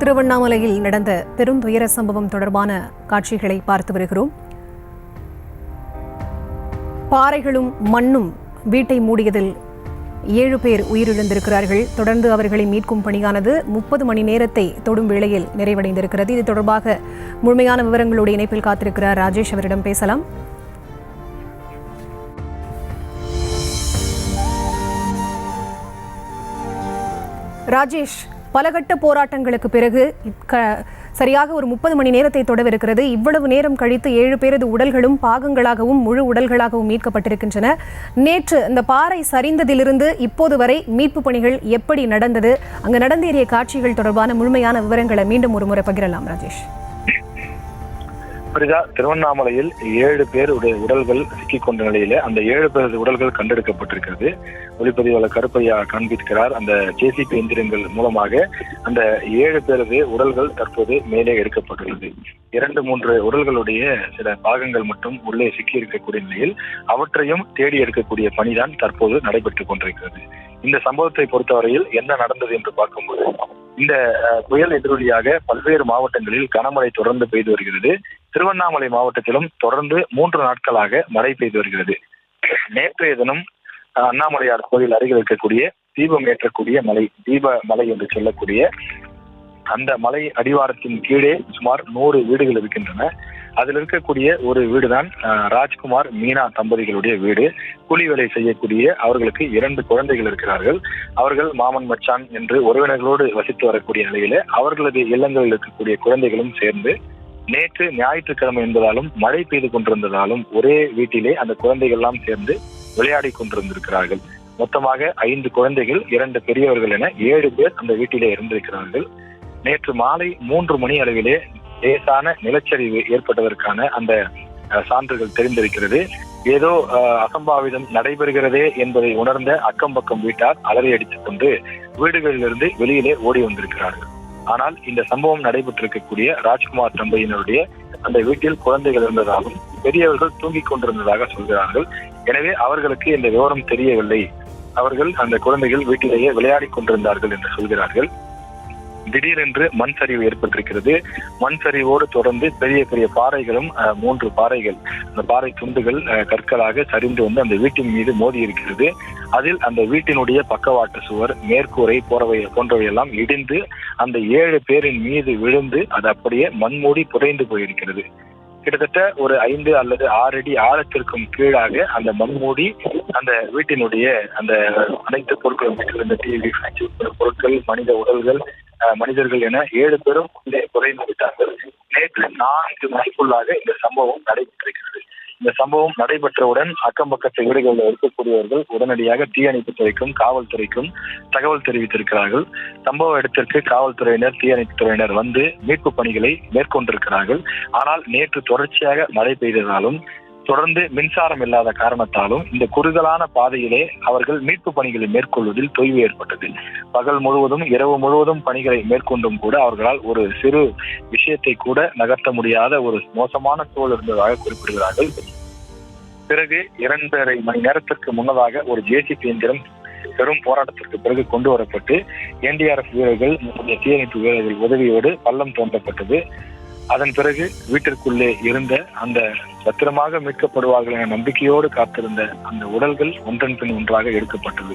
திருவண்ணாமலையில் நடந்த பெரும் துயர சம்பவம் தொடர்பான காட்சிகளை பார்த்து வருகிறோம். பாறைகளும் மண்ணும் வீட்டை மூடியதில் 7 பேர் உயிரிழந்திருக்கிறார்கள். தொடர்ந்து அவர்களை மீட்கும் பணியானது 30 மணி நேரத்தை தொடும் வேளையில் நிறைவடைந்திருக்கிறது. இது தொடர்பாக முழுமையான விவரங்களோடு இணைப்பில் காத்திருக்கிறார் ராஜேஷ். அவரிடம் பேசலாம். ராஜேஷ், பலகட்ட போராட்டங்களுக்கு பிறகு சரியாக ஒரு 30 மணி நேரத்தை தொடவிருக்கிறது. இவ்வளவு நேரம் கழித்து 7 பேரது உடல்களும் பாகங்களாகவும் முழு உடல்களாகவும் மீட்கப்பட்டிருக்கின்றன. நேற்று இந்த பாறை சரிந்ததிலிருந்து இப்போது வரை மீட்பு பணிகள் எப்படி நடந்தது, அங்கு நடந்தேறிய காட்சிகள் தொடர்பான முழுமையான விவரங்களை மீண்டும் ஒரு முறை பகிரலாம் ராஜேஷ். திருவண்ணாமலையில் 7 பேருடைய உடல்கள் சிக்கிக் கொண்ட நிலையில அந்த 7 பேரது உடல்கள் கண்டெடுக்கப்பட்டிருக்கிறது. ஒளிப்பதிவாளர் கருப்பையா காண்பிக்கிறார். அந்த ஜேசிபி எந்திரங்கள் மூலமாக அந்த 7 பேரது உடல்கள் தற்போது மேலே எடுக்கப்பட்டுள்ளது. 2-3 உடல்களுடைய சில பாகங்கள் மட்டும் உள்ளே சிக்கி இருக்கக்கூடிய நிலையில் அவற்றையும் தேடி எடுக்கக்கூடிய பணிதான் தற்போது நடைபெற்றுக் கொண்டிருக்கிறது. இந்த சம்பவத்தை பொறுத்தவரையில் என்ன நடந்தது என்று பார்க்கும்போது, இந்த புயல் எதிரொலியாக பல்வேறு மாவட்டங்களில் கனமழை தொடர்ந்து பெய்து வருகிறது. திருவண்ணாமலை மாவட்டத்திலும் தொடர்ந்து 3 நாட்களாக மழை பெய்து வருகிறது. நேற்றைய தினம் அண்ணாமலையார் கோயில் அருகில் இருக்கக்கூடிய தீபம் ஏற்றக்கூடிய மலை, தீப மலை என்று சொல்லக்கூடிய அந்த மலை அடிவாரத்தின் கீழே சுமார் 100 வீடுகள் இருக்கின்றன. அதில் இருக்கக்கூடிய ஒரு வீடுதான் ராஜ்குமார் மீனா தம்பதிகளுடைய வீடு. கூலி வேலை செய்யக்கூடிய அவர்களுக்கு 2 குழந்தைகள் இருக்கிறார்கள். அவர்கள் மாமன் மச்சான் என்று உறவினர்களோடு வசித்து வரக்கூடிய நிலையில அவர்களது இல்லங்களில் இருக்கக்கூடிய குழந்தைகளும் சேர்ந்து நேற்று ஞாயிற்றுக்கிழமை என்பதாலும் மழை பெய்து கொண்டிருந்ததாலும் ஒரே வீட்டிலே அந்த குழந்தைகள் எல்லாம் சேர்ந்து விளையாடி கொண்டிருந்திருக்கிறார்கள். மொத்தமாக 5 குழந்தைகள், 2 பெரியவர்கள் என 7 பேர் அந்த வீட்டிலே இருந்திருக்கிறார்கள். நேற்று மாலை 3 மணி அளவிலே லேசான நிலச்சரிவு ஏற்பட்டதற்கான அந்த சான்றுகள் தெரிந்திருக்கிறது. ஏதோ அசம்பாவிதம் நடைபெறுகிறதே என்பதை உணர்ந்த அக்கம் பக்கம் வீட்டார் அலறி அடித்துக் கொண்டு வீடுகளிலிருந்து வெளியிலே ஓடி வந்திருக்கிறார்கள். ஆனால் இந்த சம்பவம் நடைபெற்றிருக்கக்கூடிய ராஜ்குமார் தம்பதியினருடைய அந்த வீட்டில் குழந்தைகள் இருந்ததாகவும் பெரியவர்கள் தூங்கிக் கொண்டிருந்ததாக சொல்கிறார்கள். எனவே அவர்களுக்கு இந்த விவரம் தெரியவில்லை. அவர்கள் அந்த குழந்தைகள் வீட்டிலேயே விளையாடி கொண்டிருந்தார்கள் என்று சொல்கிறார்கள். திடீரென்று மண் சரிவு ஏற்பட்டிருக்கிறது. மண் சரிவோடு தொடர்ந்து பெரிய பெரிய பாறைகளும் 3 பாறைகள், அந்த பாறை துண்டுகள் கற்களாக சரிந்து வந்து அந்த வீட்டின் மீது மோதி இருக்கிறது. அதில் அந்த வீட்டினுடைய பக்கவாட்டு சுவர், மேற்கூரை போன்றவையெல்லாம் இடிந்து அந்த 7 பேரின் மீது விழுந்து அது அப்படியே மண்மூடி புதைந்து போயிருக்கிறது. கிட்டத்தட்ட ஒரு 5 அல்லது 6 அடி ஆழத்திற்கும் கீழாக அந்த மண்மூடி அந்த வீட்டினுடைய அந்த அனைத்து பொருட்களும், இந்த டிவி, பொருட்கள், மனித உடல்கள், மனிதர்கள் என 7 பேரும் குறைந்து விட்டார்கள். நேற்று 4 மணிக்குள்ளாக இந்த சம்பவம் நடைபெற்றிருக்கிறது. இந்த சம்பவம் நடைபெற்றவுடன் அக்கம் பக்கத்து வீடுகளில் இருக்கக்கூடியவர்கள் உடனடியாக தீயணைப்புத்துறைக்கும் காவல்துறைக்கும் தகவல் தெரிவித்திருக்கிறார்கள். சம்பவ இடத்திற்கு காவல்துறையினர், தீயணைப்புத்துறையினர் வந்து மீட்பு பணிகளை மேற்கொண்டிருக்கிறார்கள். ஆனால் நேற்று தொடர்ச்சியாக மழை பெய்ததாலும் தொடர்ந்து மின்சாரம் இல்லாத காரணத்தாலும் இந்த குறுகலான பாதையிலே அவர்கள் மீட்பு பணிகளை மேற்கொள்வதில் தொய்வு ஏற்பட்டது. பகல் முழுவதும் இரவு முழுவதும் பணிகளை மேற்கொண்டும் கூட அவர்களால் ஒரு சிறு விஷயத்தை கூட நகர்த்த முடியாத ஒரு மோசமான சூழல் இருந்ததாக குறிப்பிடுகிறார்கள். பிறகு 2.5 மணி நேரத்திற்கு முன்னதாக ஒரு ஜேசிபி எந்திரம் பெரும் போராட்டத்திற்கு பிறகு கொண்டு வரப்பட்டு NDRF வீரர்கள், தீயணைப்பு வீரர்கள் உதவியோடு பள்ளம் தோண்டப்பட்டது. அதன் பிறகு வீட்டிற்குள்ளே இருந்த அந்த பத்திரமாக மீட்கப்படுவார்கள் என நம்பிக்கையோடு காத்திருந்த அந்த உடல்கள் ஒன்றன் பின் ஒன்றாக எடுக்கப்பட்டது.